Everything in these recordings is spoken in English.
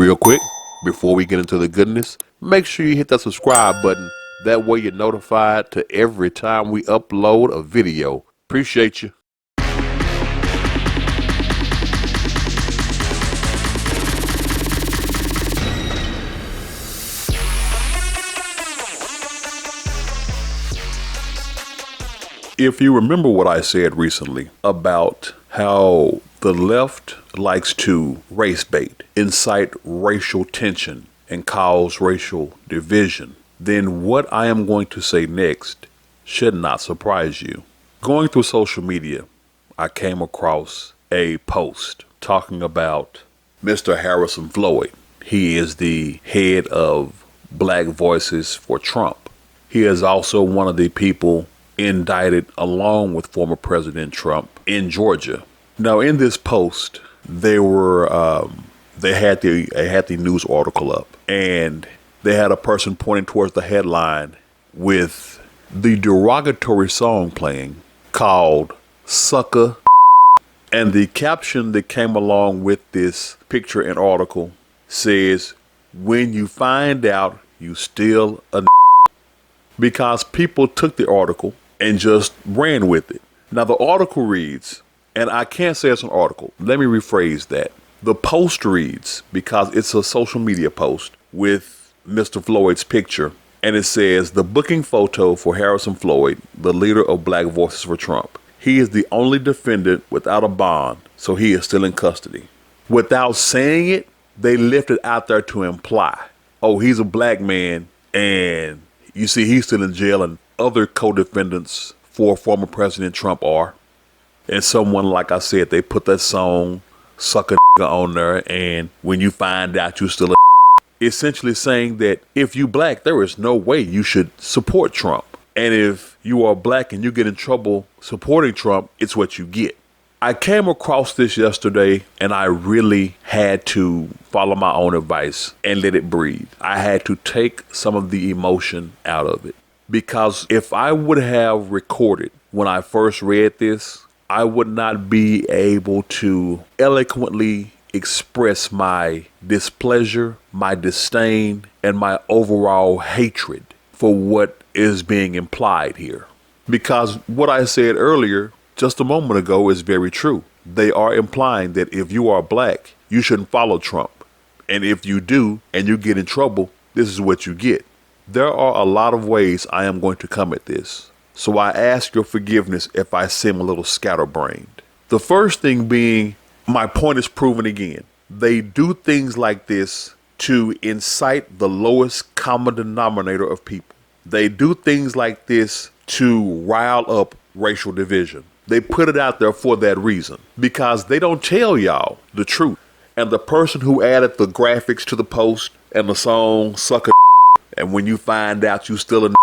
Real quick, before we get into the goodness, make sure you hit that subscribe button. That way you're notified to every time we upload a video. Appreciate you. If you remember what I said recently about how the left likes to race bait, incite racial tension, and cause racial division, then what I am going to say next should not surprise you. Going through social media, I came across a post talking about Mr. Harrison Floyd. He is the head of Black Voices for Trump. He is also one of the people indicted along with former President Trump in Georgia. Now, in this post, they had the news article up, and they had a person pointing towards the headline with the derogatory song playing called "Sucker," and the caption that came along with this picture and article says, "When you find out you still a," because people took the article and just ran with it. Now the article reads, and I can't say it's an article, let me rephrase that. The post reads, because it's a social media post with Mr. Floyd's picture, and it says, "The booking photo for Harrison Floyd, the leader of Black Voices for Trump. He is the only defendant without a bond, so he is still in custody." Without saying it, they left it out there to imply, oh, he's a black man, and you see he's still in jail, and other co-defendants for former President Trump are. And someone, like I said, they put that song "Sucker" on there, and when you find out you still a, essentially saying that if you black, there is no way you should support Trump. And if you are black and you get in trouble supporting Trump, it's what you get. I came across this yesterday, and I really had to follow my own advice and let it breathe. I had to take some of the emotion out of it. Because if I would have recorded when I first read this, I would not be able to eloquently express my displeasure, my disdain, and my overall hatred for what is being implied here. Because what I said earlier, just a moment ago, is very true. They are implying that if you are black, you shouldn't follow Trump. And if you do, and you get in trouble, this is what you get. There are a lot of ways I am going to come at this, so I ask your forgiveness if I seem a little scatterbrained. The first thing being, my point is proven again. They do things like this to incite the lowest common denominator of people. They do things like this to rile up racial division. They put it out there for that reason, because they don't tell y'all the truth. And the person who added the graphics to the post and the song "Sucker," and when you find out you still a,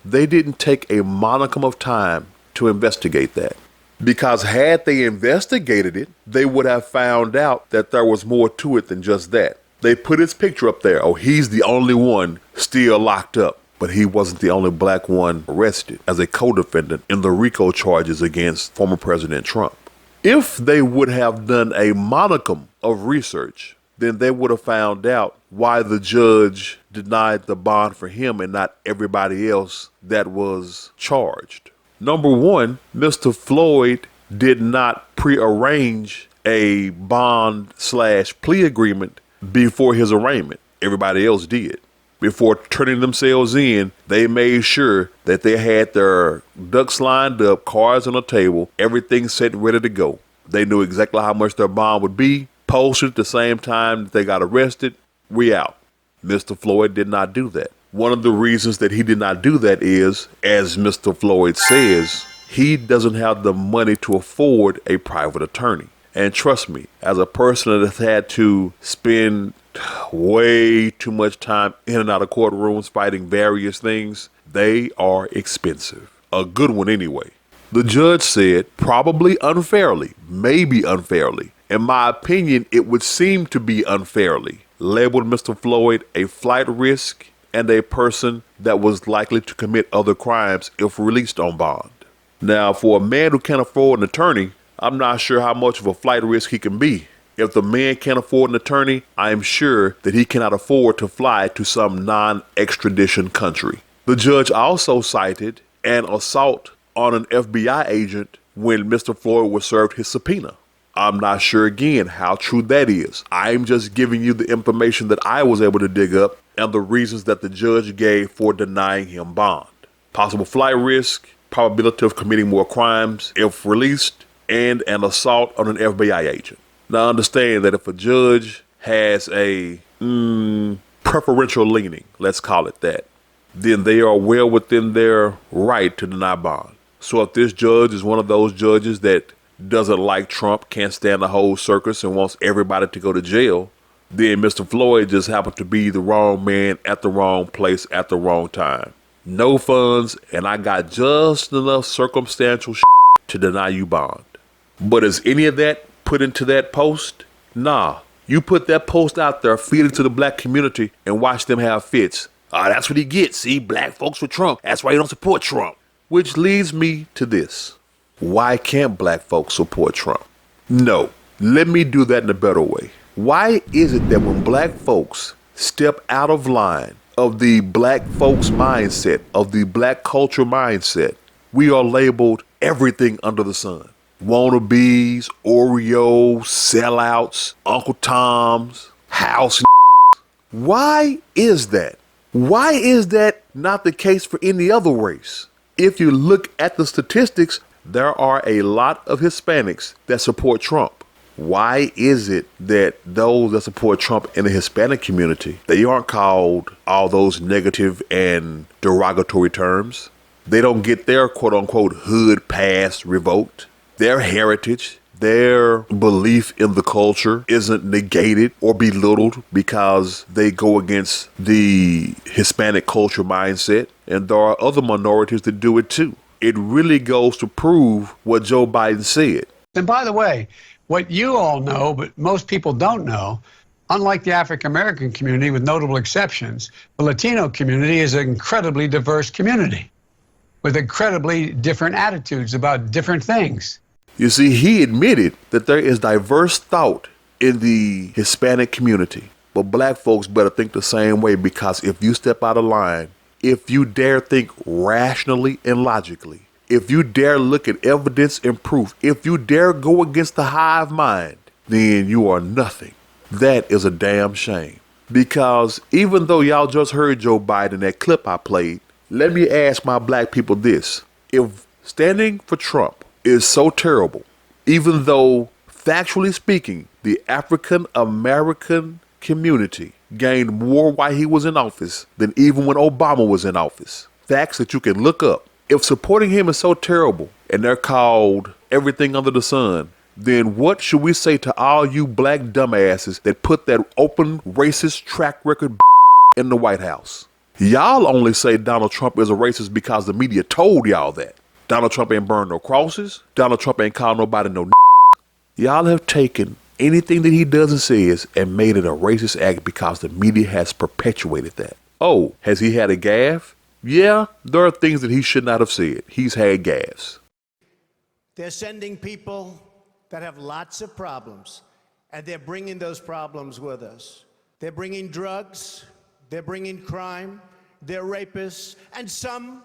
they didn't take a modicum of time to investigate that. Because had they investigated it, they would have found out that there was more to it than just that. They put his picture up there. Oh, he's the only one still locked up. But he wasn't the only black one arrested as a co-defendant in the RICO charges against former President Trump. If they would have done a modicum of research, then they would have found out why the judge denied the bond for him and not everybody else that was charged. Number one, Mr. Floyd did not prearrange a bond/plea agreement before his arraignment. Everybody else did. Before turning themselves in, they made sure that they had their ducks lined up, cards on the table, everything set and ready to go. They knew exactly how much their bond would be, posted at the same time that they got arrested. We out. Mr. Floyd did not do that. One of the reasons that he did not do that is, as Mr. Floyd says, he doesn't have the money to afford a private attorney. And trust me, as a person that has had to spend way too much time in and out of courtrooms fighting various things, they are expensive. A good one anyway. The judge said, probably unfairly, maybe unfairly. In my opinion, it would seem to be unfairly, labeled Mr. Floyd a flight risk and a person that was likely to commit other crimes if released on bond. Now, for a man who can't afford an attorney, I'm not sure how much of a flight risk he can be. If the man can't afford an attorney, I am sure that he cannot afford to fly to some non-extradition country. The judge also cited an assault on an FBI agent when Mr. Floyd was served his subpoena. I'm not sure again how true that is. I'm just giving you the information that I was able to dig up and the reasons that the judge gave for denying him bond. Possible flight risk, probability of committing more crimes if released, and an assault on an FBI agent. Now understand that if a judge has a preferential leaning, let's call it that, then they are well within their right to deny bond. So if this judge is one of those judges that doesn't like Trump, can't stand the whole circus, and wants everybody to go to jail, then Mr. Floyd just happened to be the wrong man at the wrong place at the wrong time. No funds, and I got just enough circumstantial to deny you bond. But is any of that put into that post? Nah. You put that post out there, feed it to the black community, and watch them have fits. That's what he gets. See, black folks with Trump. That's why you don't support Trump. Which leads me to this. Why can't black folks support Trump? No. Let me do that in a better way. Why is it that when black folks step out of line of the black folks mindset, of the black culture mindset, we are labeled everything under the sun? Wannabes, Oreos, sellouts, Uncle Toms, house. Why is that? Why is that not the case for any other race? If you look at the statistics, there are a lot of Hispanics that support Trump. Why is it that those that support Trump in the Hispanic community, they aren't called all those negative and derogatory terms? They don't get their quote unquote hood pass revoked. Their heritage, their belief in the culture isn't negated or belittled because they go against the Hispanic culture mindset. And there are other minorities that do it too. It really goes to prove what Joe Biden said. And by the way, what you all know, but most people don't know, unlike the African-American community, with notable exceptions, the Latino community is an incredibly diverse community with incredibly different attitudes about different things. You see, he admitted that there is diverse thought in the Hispanic community, but black folks better think the same way, because if you step out of line, if you dare think rationally and logically, if you dare look at evidence and proof, if you dare go against the hive mind, then you are nothing. That is a damn shame. Because even though y'all just heard Joe Biden, that clip I played, let me ask my black people this. If standing for Trump is so terrible, even though factually speaking, the African American community gained more while he was in office than even when Obama was in office. Facts that you can look up. If supporting him is so terrible and they're called everything under the sun, then what should we say to all you black dumbasses that put that open racist track record in the White House? Y'all only say Donald Trump is a racist because the media told y'all that. Donald Trump ain't burned no crosses. Donald Trump ain't called nobody no. Y'all have taken anything that he does and says and made it a racist act because the media has perpetuated that. Oh, has he had a gaffe? Yeah, there are things that he should not have said. He's had gaffes. They're sending people that have lots of problems, and they're bringing those problems with us. They're bringing drugs, they're bringing crime, they're rapists, and some,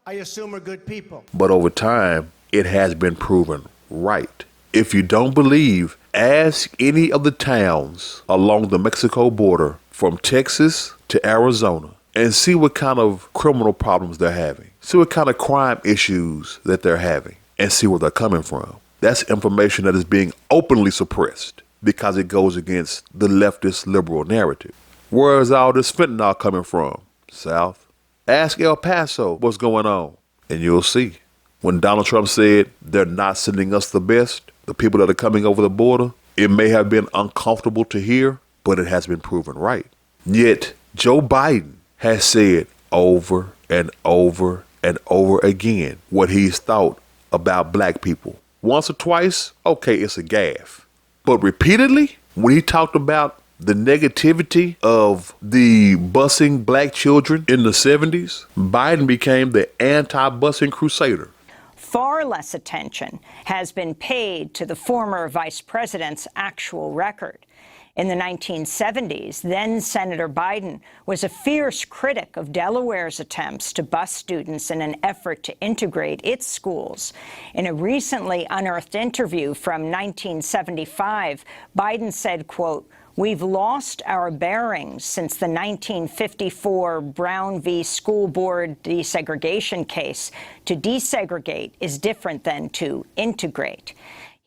I assume, are good people. But over time, it has been proven right. If you don't believe, ask any of the towns along the Mexico border from Texas to Arizona and see what kind of criminal problems they're having. See what kind of crime issues that they're having and see where they're coming from. That's information that is being openly suppressed because it goes against the leftist liberal narrative. Where is all this fentanyl coming from? South. Ask El Paso what's going on, and you'll see. When Donald Trump said they're not sending us the best, the people that are coming over the border, it may have been uncomfortable to hear, but it has been proven right. Yet Joe Biden has said over and over and over again what he's thought about black people. Once or twice, okay, it's a gaffe. But repeatedly, when he talked about the negativity of the busing black children in the 70s, Biden became the anti-busing crusader. far less attention has been paid to the former vice president's actual record. In the 1970s, then-Senator Biden was a fierce critic of Delaware's attempts to bus students in an effort to integrate its schools. In a recently unearthed interview from 1975, Biden said, quote, "We've lost our bearings since the 1954 Brown v. School Board desegregation case. To desegregate is different than to integrate."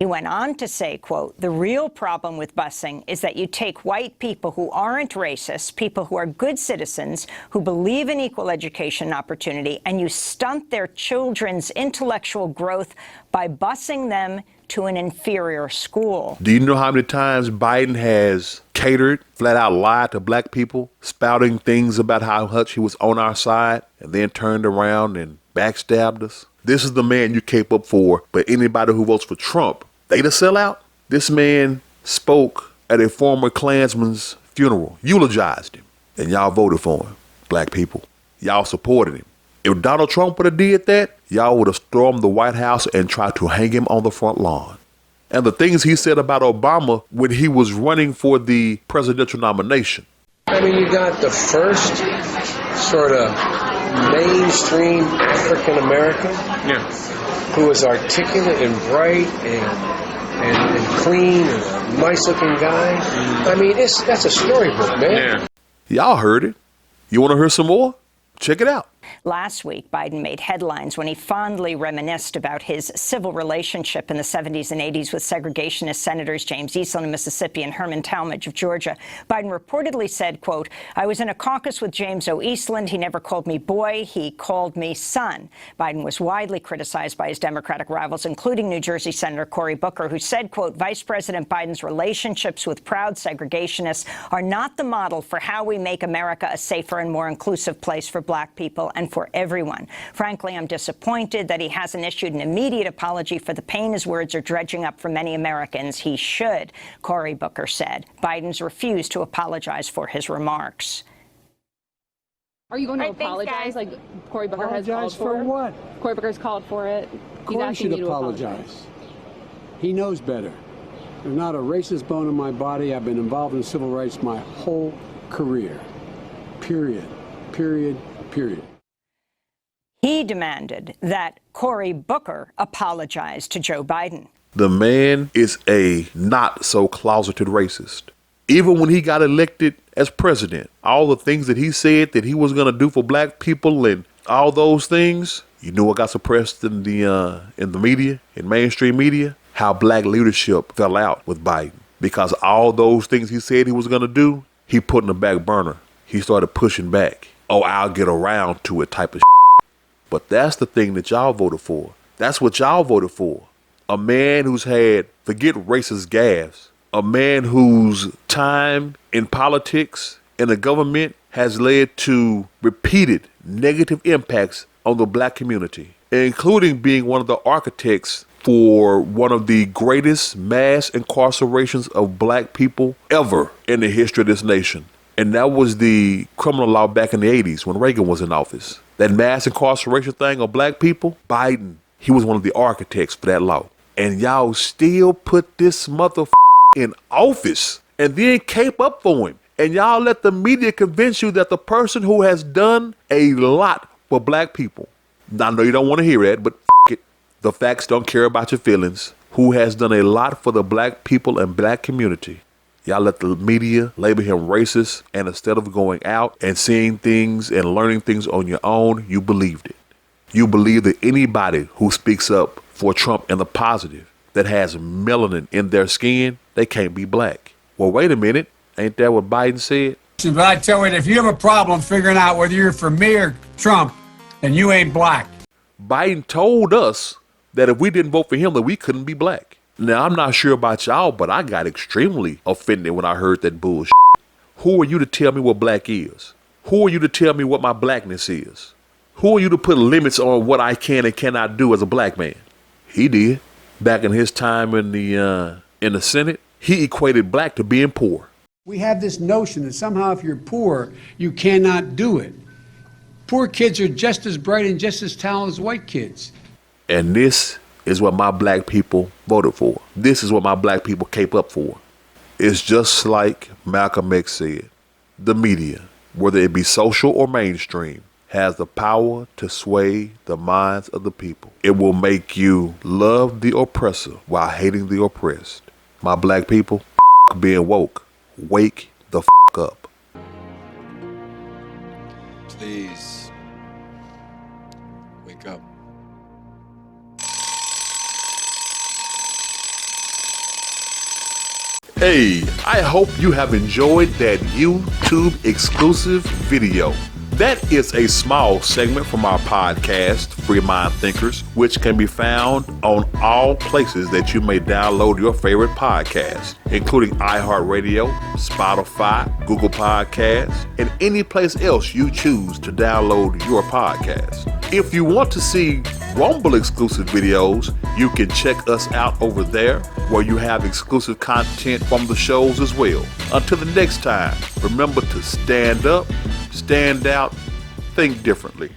He went on to say, quote, "The real problem with busing is that you take white people who aren't racist, people who are good citizens, who believe in equal education opportunity, and you stunt their children's intellectual growth by busing them to an inferior school." Do you know how many times Biden has catered, flat out lied to black people, spouting things about how much he was on our side, and then turned around and backstabbed us? This is the man you cape up for, but anybody who votes for Trump, they the sellout? This man spoke at a former Klansman's funeral, eulogized him, and y'all voted for him, black people. Y'all supported him. If Donald Trump would have did that, y'all would have stormed the White House and tried to hang him on the front lawn. And the things he said about Obama when he was running for the presidential nomination. I mean, you got the first sort of mainstream African American who is articulate and bright and clean and a nice looking guy. I mean, that's a storybook, man. Y'all heard it. You want to hear some more? Check it out. Last week, Biden made headlines when he fondly reminisced about his civil relationship in the 70s and 80s with segregationist Senators James Eastland of Mississippi and Herman Talmadge of Georgia. Biden reportedly said, quote, "I was in a caucus with James O. Eastland. He never called me boy. He called me son." Biden was widely criticized by his Democratic rivals, including New Jersey Senator Cory Booker, who said, quote, "Vice President Biden's relationships with proud segregationists are not the model for how we make America a safer and more inclusive place for black people and for everyone. Frankly, I'm disappointed that he hasn't issued an immediate apology for the pain his words are dredging up for many Americans. He should," Cory Booker said. Biden's refused to apologize for his remarks. Are you going to apologize like Cory Booker has called for? For what? Cory Booker's called for it. He's Cory asking should you to apologize. He knows better. There's not a racist bone in my body. I've been involved in civil rights my whole career. Period. Period. Period. He demanded that Cory Booker apologize to Joe Biden. The man is a not so closeted racist. Even when he got elected as president, all the things that he said that he was going to do for black people and all those things, you know what got suppressed in the media, in mainstream media? How black leadership fell out with Biden. Because all those things he said he was going to do, he put in the back burner. He started pushing back. Oh, I'll get around to it type of shit. But that's the thing that y'all voted for. That's what y'all voted for. A man who's had, forget racist gaffes, a man whose time in politics and the government has led to repeated negative impacts on the black community, including being one of the architects for one of the greatest mass incarcerations of black people ever in the history of this nation. And that was the criminal law back in the 80s when Reagan was in office. That mass incarceration thing of black people, Biden, he was one of the architects for that law. And y'all still put this motherfucker in office and then cape up for him. And y'all let the media convince you that the person who has done a lot for black people, I know you don't want to hear that, but it. The facts don't care about your feelings. Who has done a lot for the black people and black community. Y'all let the media label him racist, and instead of going out and seeing things and learning things on your own, you believed it. You believe that anybody who speaks up for Trump in the positive, that has melanin in their skin, they can't be black. Well, wait a minute. Ain't that what Biden said? But I tell you, if you have a problem figuring out whether you're for me or Trump, then you ain't black. Biden told us that if we didn't vote for him, that we couldn't be black. Now, I'm not sure about y'all, but I got extremely offended when I heard that bullshit. Who are you to tell me what black is? Who are you to tell me what my blackness is? Who are you to put limits on what I can and cannot do as a black man? He did. Back in his time in the Senate, he equated black to being poor. We have this notion that somehow if you're poor, you cannot do it. Poor kids are just as bright and just as talented as white kids. And this is what my black people voted for. This is what my black people came up for. It's just like Malcolm X said, the media, whether it be social or mainstream, has the power to sway the minds of the people. It will make you love the oppressor while hating the oppressed. My black people, being woke. Wake the up. Please, wake up. Hey, I hope you have enjoyed that YouTube exclusive video. That is a small segment from our podcast, Free Mind Thinkers, which can be found on all places that you may download your favorite podcast, including iHeartRadio, Spotify, Google Podcasts, and any place else you choose to download your podcast. If you want to see Rumble exclusive videos, you can check us out over there, where you have exclusive content from the shows as well. Until the next time, remember to stand up, stand out, think differently.